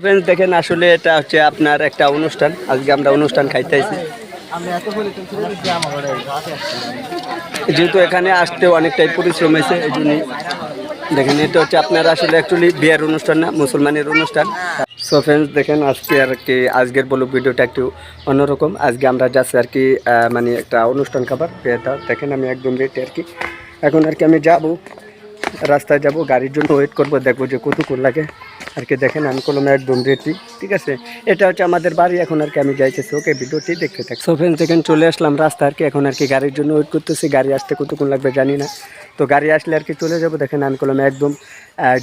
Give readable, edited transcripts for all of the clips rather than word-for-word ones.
Friends দেখেন আসলে এটা হচ্ছে আপনার একটা অনুষ্ঠান। আজকে আমরা অনুষ্ঠান খাইতে আইছি। যেহেতু এখানে আসতে অনেকটাই পরিশ্রম হয়েছে, এই জন্যই দেখেন এটা হচ্ছে আপনার আসলে অ্যাকচুয়ালি বিয়ের অনুষ্ঠান না, মুসলমানের অনুষ্ঠান। সো ফ্রেন্ডস দেখেন আজকে আর কি আজকের বলো ভিডিওটা একটু অন্যরকম। আজকে আমরা যাচ্ছি আর কি মানে একটা অনুষ্ঠান খাবার বিয়েটা। দেখেন আমি একদম রেডি আর কি। এখন আর কি আমি যাব রাস্তায়, যাব গাড়ির জন্য ওয়েট করব, দেখবো যে কতক্ষণ লাগে আর কি। দেখেন আমি কলমে একদম রেডি, ঠিক আছে। এটা হচ্ছে আমাদের বাড়ি, এখন আর কি আমি যাইতেছি। ওকে, ভিডিওটি দেখতে থাকি। সো ফ্রেন্ডস দেখেন চলে আসলাম রাস্তা আর কি। এখন আর কি গাড়ির জন্য ওয়েট করতেছি, গাড়ি আসতে কতক্ষণ লাগবে জানি না। তো গাড়ি আসলে আর কি চলে যাব। দেখেন আমি কলমে একদম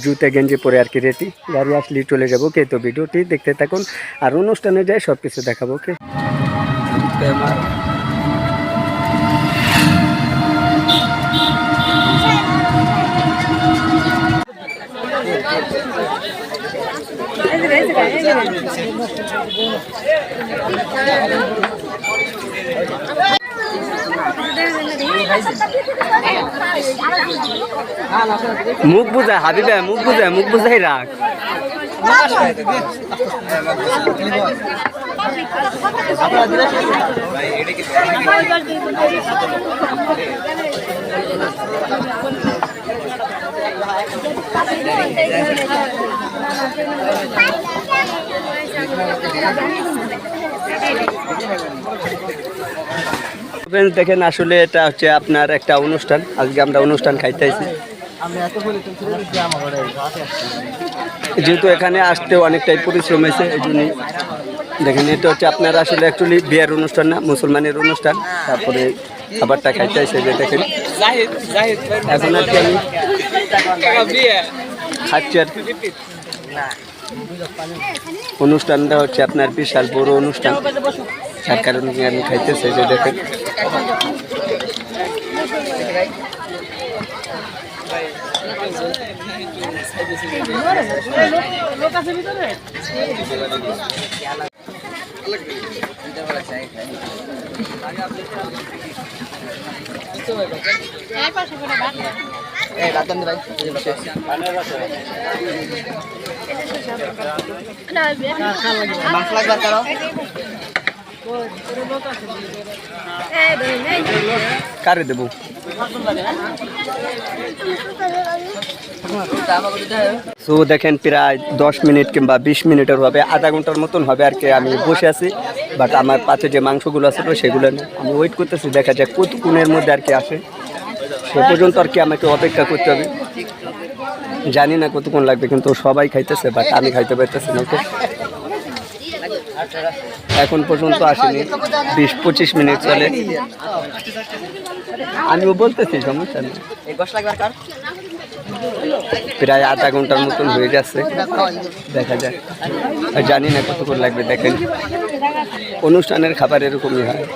জুতে গেঞ্জি পরে আর কি রেডি, গাড়ি আসলেই চলে যাবো। ওকে, তো ভিডিওটি দেখতে থাকুন আর অনুষ্ঠানে যাই সব কিছু দেখাবো। ওকে, মুখ বুঝায় হাবিবে, মুখ বুঝাই রাখ। দেখেন আসলে এটা হচ্ছে আপনার একটা অনুষ্ঠান। আজকে আমরা অনুষ্ঠান খাইতে আইছি। যেহেতু এখানে আসতে অনেকটাই পরিশ্রম হয়েছে, এই জন্যই দেখেন এটা হচ্ছে আপনার আসলে অ্যাকচুয়ালি বিয়ের অনুষ্ঠান না, মুসলমানের অনুষ্ঠান। তারপরে খাবারটা খাইতে আসে যে দেখেন এখন আর কি আমি খাচ্ছি আর কি। অনুষ্ঠানটা হচ্ছে আপনার বিশাল বড় অনুষ্ঠান, যার কারণে আমি খাইতেছি যে দেখেন। কারে দেবো? তো দেখেন প্রায় 10 মিনিট কিংবা 20 মিনিটের হবে, আধা ঘন্টার মতন হবে আর কি আমি বসে আছি। বাট আমার পাশে যে মাংসগুলো আছে তো সেগুলো আমি ওয়েট করতেছি, দেখা যায় কতক্ষণের মধ্যে আর কি আসে। সে পর্যন্ত আর কি আমাকে অপেক্ষা করতে হবে। জানি না কতক্ষণ লাগবে, কিন্তু সবাই খাইতেছে বাট আমি খাইতে পারতেছি না। ওকে, এখন পর্যন্ত আসেনি, 20-25 মিনিট চলে। আমিও বলতেছি সমস্যা নেই, প্রায় আধা ঘন্টার মতন হয়ে যাচ্ছে, দেখা যায়। জানি না কতক্ষণ লাগবে। দেখেন অনুষ্ঠানের খাবার এরকমই হয়।